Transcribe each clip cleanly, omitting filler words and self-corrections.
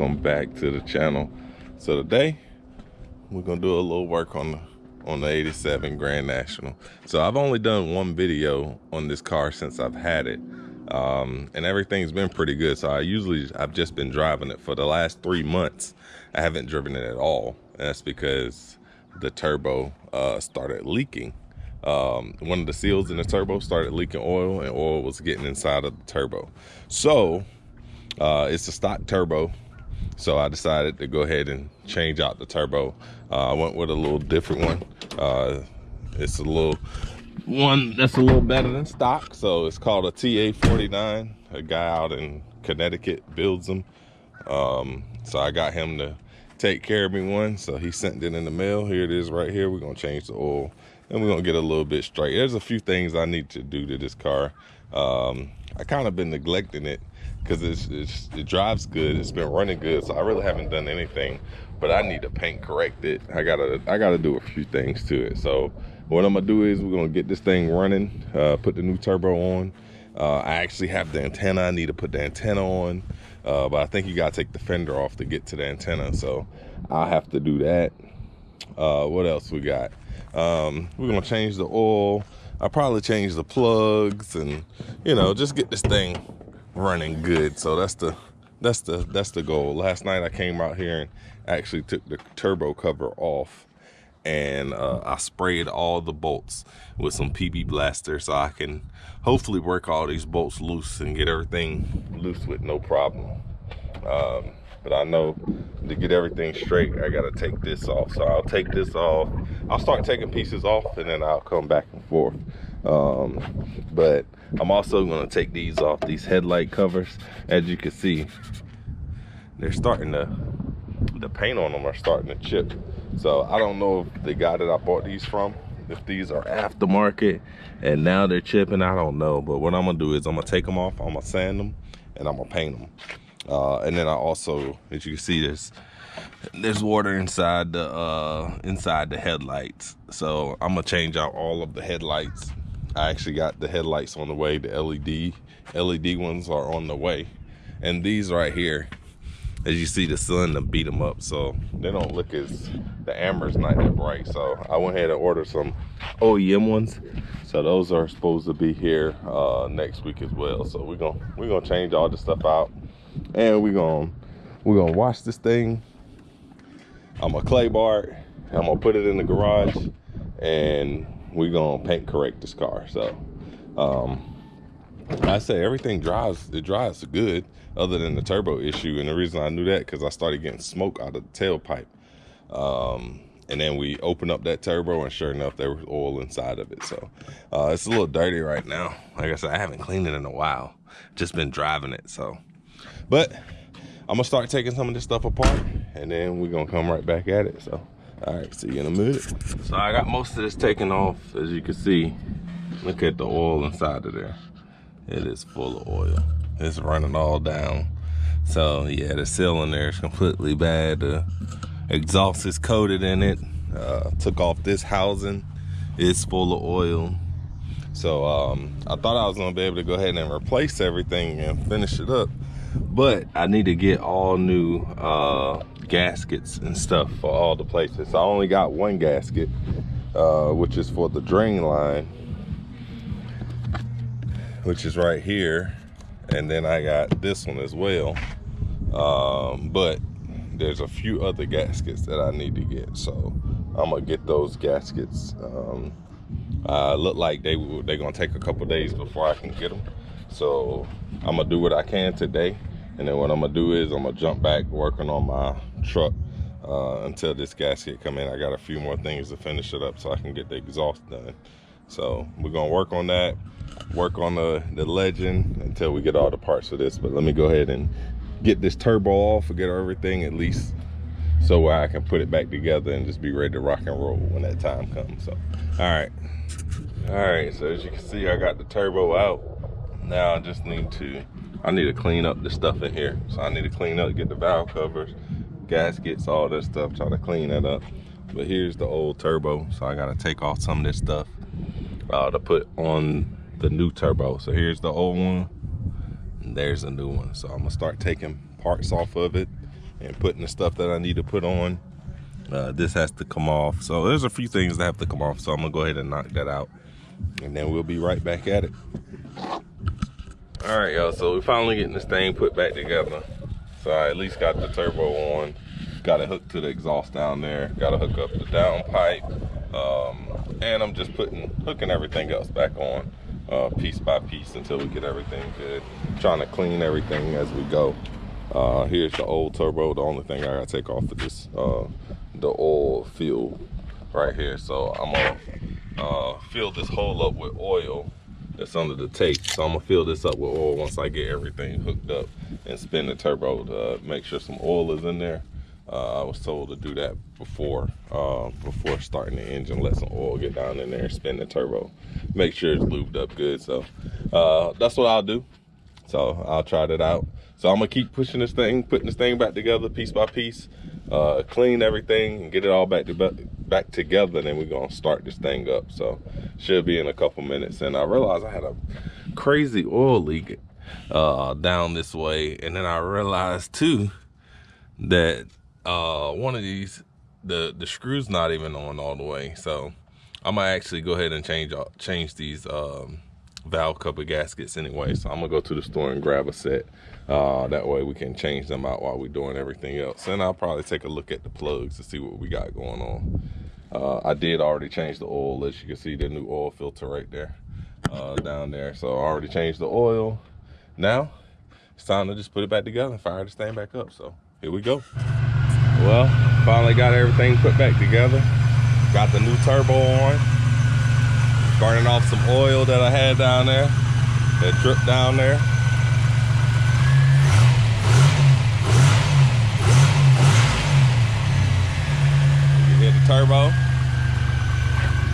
welcome back to the channel. So today we're gonna do a little work on the 87 Grand National. So I've only done one video on this car since I've had it, and everything's been pretty good. So I've just been driving it for the last 3 months. I haven't driven it at all, and that's because the turbo started leaking. One of the seals in the turbo started leaking oil, and oil was getting inside of the turbo. So it's a stock turbo, so I decided to go ahead and change out the turbo. I went with a little different one. It's a little one that's a little better than stock. So it's called a TA-49. A guy out in Connecticut builds them. So I got him to take care of me one. So he sent it in the mail. Here it is right here. We're gonna change the oil and we're gonna get a little bit straight. There's a few things I need to do to this car. I kind of been neglecting it because it drives good. It's been running good, so I really haven't done anything. But I need to paint correct it. I gotta do a few things to it. So what I'm gonna do is we're gonna get this thing running, put the new turbo on. I actually have the antenna. I need to put the antenna on, but I think you gotta take the fender off to get to the antenna, so I'll have to do that. What else we got? We're gonna change the oil. I'll probably change the plugs, and just get this thing running good. So that's the goal. Last night I came out here and actually took the turbo cover off, and I sprayed all the bolts with some PB Blaster so I can hopefully work all these bolts loose and get everything loose with no problem. But I know to get everything straight, I gotta take this off. So I'll take this off. I'll start taking pieces off, and then I'll come back and forth. But I'm also gonna take these off, these headlight covers. As you can see, they're starting to, the paint on them are starting to chip. So I don't know if the guy that I bought these from, if these are aftermarket and now they're chipping, I don't know. But what I'm gonna do is I'm gonna take them off, I'm gonna sand them, and I'm gonna paint them. And then I also, as you can see, there's water inside the headlights. So I'm gonna change out all of the headlights. I actually got the headlights on the way. The LED ones are on the way. And these right here, as you see, the sun beat them up, so they don't look the amber's not that bright. So I went ahead and ordered some OEM ones. So those are supposed to be here next week as well. So we're gonna change all this stuff out, and we're gonna wash this thing. I'm gonna clay bar it. I'm gonna put it in the garage, and we're gonna paint correct this car. So I say everything drives good, other than the turbo issue. And the reason I knew that because I started getting smoke out of the tailpipe, and then we opened up that turbo, and sure enough, there was oil inside of it. So it's a little dirty right now. Like I said, I haven't cleaned it in a while, just been driving it. So, but I'm gonna start taking some of this stuff apart, and then we're gonna come right back at it. So all right, see you in a minute. So I got most of this taken off. As you can see, look at the oil inside of there. It is full of oil. It's running all down. So yeah, the seal in there is completely bad. The exhaust is coated in it. Took off this housing. It's full of oil. So I thought I was gonna be able to go ahead and replace everything and finish it up, but I need to get all new gaskets and stuff for all the places. So I only got one gasket, which is for the drain line, which is right here, and then I got this one as well. But there's a few other gaskets that I need to get, so I'm gonna get those gaskets. Look like they're gonna take a couple days before I can get them, so I'm gonna do what I can today, and then what I'm gonna do is I'm gonna jump back working on my truck until this gasket come in. I got a few more things to finish it up so I can get the exhaust done. So we're gonna work on that, work on the Legend until we get all the parts for this. But let me go ahead and get this turbo off and get everything at least so I can put it back together and just be ready to rock and roll when that time comes. So all right, so as you can see, I got the turbo out. Now I just need to clean up the stuff in here. So I need to clean up, get the valve covers, gaskets, all that stuff, try to clean that up. But here's the old turbo, so I gotta take off some of this stuff to put on the new turbo. So here's the old one, and there's the new one. So I'm gonna start taking parts off of it and putting the stuff that I need to put on. This has to come off. So there's a few things that have to come off. So I'm gonna go ahead and knock that out, and then we'll be right back at it. All right, y'all, so we're finally getting this thing put back together. So I at least got the turbo on, got it hooked to the exhaust down there, got to hook up the downpipe, and I'm just hooking everything else back on piece by piece until we get everything good. Trying to clean everything as we go. Here's the old turbo. The only thing I gotta take off is this, the oil fill right here. So I'm gonna fill this hole up with oil that's under the tape. So I'm gonna fill this up with oil once I get everything hooked up and spin the turbo to make sure some oil is in there. I was told to do that before starting the engine. Let some oil get down in there and spin the turbo. Make sure it's lubed up good. So that's what I'll do. So I'll try that out. So I'm gonna keep pushing this thing, putting this thing back together piece by piece, clean everything and get it all back together, and then we're gonna start this thing up. So should be in a couple minutes. And I realized I had a crazy oil leak down this way, and then I realized too that one of these, the screw's not even on all the way. So I'm gonna actually go ahead and change these valve cover gaskets anyway. So I'm gonna go to the store and grab a set. That way we can change them out while we're doing everything else. And I'll probably take a look at the plugs to see what we got going on. I did already change the oil. As you can see, the new oil filter right there, down there. So I already changed the oil. Now it's time to just put it back together and fire this thing back up. So here we go. Well, finally got everything put back together. Got the new turbo on. Burning off some oil that I had down there, that dripped down there. You hear the turbo?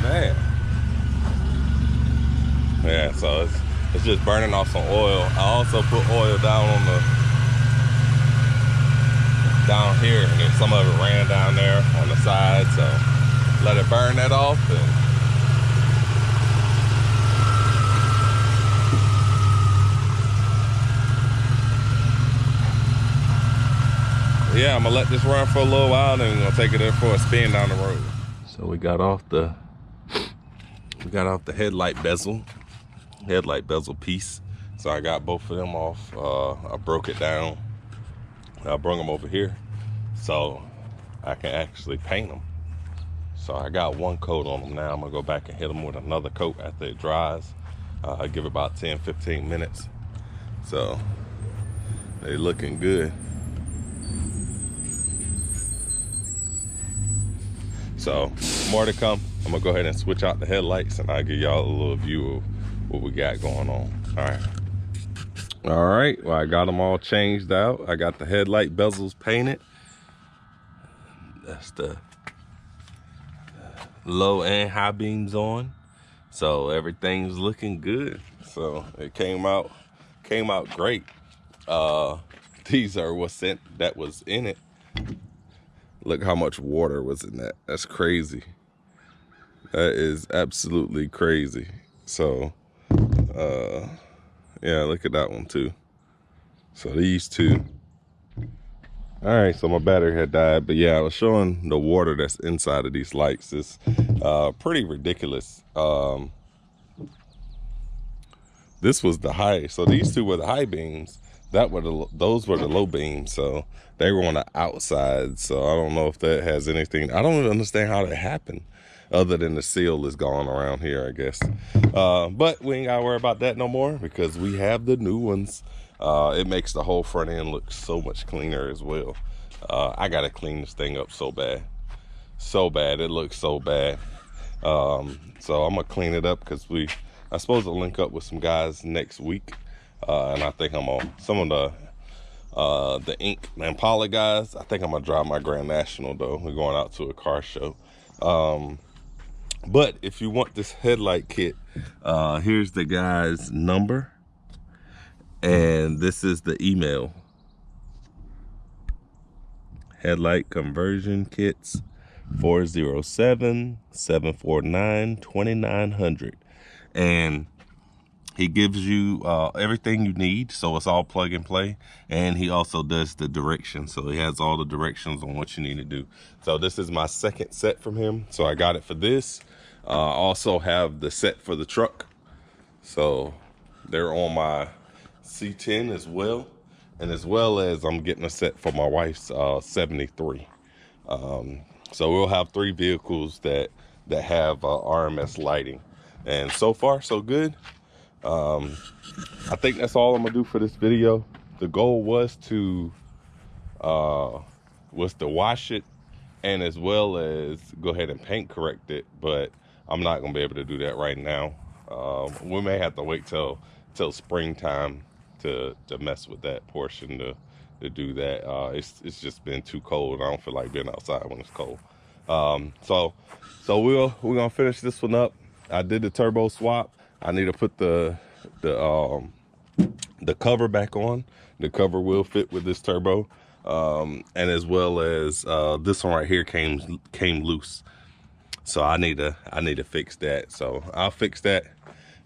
Man. Yeah, so it's just burning off some oil. I also put oil down here, and then some of it ran down there on the side, so let it burn that off. And yeah, I'm gonna let this run for a little while, and then we're gonna take it in for a spin down the road. So we got off the headlight bezel piece. So I got both of them off. I broke it down. I brought them over here so I can actually paint them. So I got one coat on them now. I'm gonna go back and hit them with another coat after it dries. I give it about 10-15 minutes. So they looking good. So more to come. I'm gonna go ahead and switch out the headlights, and I'll give y'all a little view of what we got going on. All right, well, I got them all changed out. I got the headlight bezels painted. That's the low and high beams on. So everything's looking good. So it came out great. These are that was in it. Look how much water was in that. That's crazy. That is absolutely crazy. So yeah, look at that one too. So these two. All right, so my battery had died, but yeah, I was showing the water that's inside of these lights. It's pretty ridiculous. This was the high, so these two were the high beams. Those were the low beams, so they were on the outside. So I don't know if that has anything. I don't even understand how that happened, other than the seal is gone around here, I guess. But we ain't gotta worry about that no more, because we have the new ones. It makes the whole front end look so much cleaner as well. I gotta clean this thing up so bad. It looks so bad. So I'm gonna clean it up, because I'm supposed to link up with some guys next week. And I think I'm on some of the ink and Impala guys. I think I'm gonna drive my Grand National though. We're going out to a car show. But if you want this headlight kit, here's the guy's number, and this is the email. Headlight conversion kits, 407-749-2900. And He gives you everything you need, so it's all plug and play. And he also does the directions, so he has all the directions on what you need to do. So this is my second set from him, so I got it for this. I also have the set for the truck, so they're on my C10 as well. And as well as I'm getting a set for my wife's 73. So we'll have 3 vehicles that have RMS lighting. And so far, so good. I think that's all I'm gonna do for this video. The goal was to wash it, and as well as go ahead and paint correct it, but I'm not gonna be able to do that right now. We may have to wait till springtime to mess with that portion to do that. It's just been too cold. I don't feel like being outside when it's cold. So we're gonna finish this one up. I did the turbo swap. I need to put the cover back on. The cover will fit with this turbo, and as well as this one right here came loose. So I need to fix that. So I'll fix that,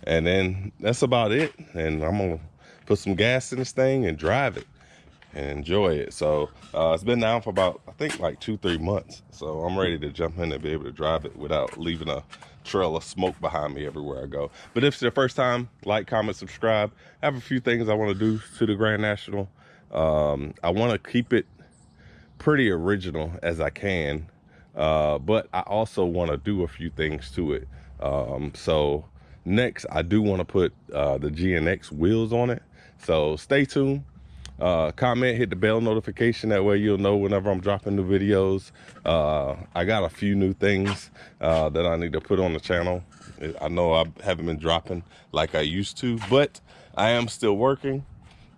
and then that's about it. And I'm gonna put some gas in this thing and drive it and enjoy it. So it's been down for about, I think, like 2-3 months. So I'm ready to jump in and be able to drive it without leaving a trail of smoke behind me everywhere I go. But if it's your first time, like, comment, subscribe. I have a few things I want to do to the Grand National. I want to keep it pretty original as I can, but I also want to do a few things to it. So next, I do want to put the GNX wheels on it. So stay tuned. Comment, hit the bell notification, that way you'll know whenever I'm dropping new videos. I got a few new things that I need to put on the channel. I know I haven't been dropping like I used to, but I am still working.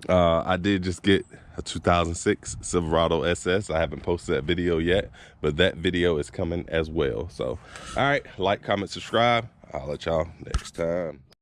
I did just get a 2006 Silverado SS. I haven't posted that video yet, but that video is coming as well. So all right, like, comment, subscribe. I'll let y'all next time.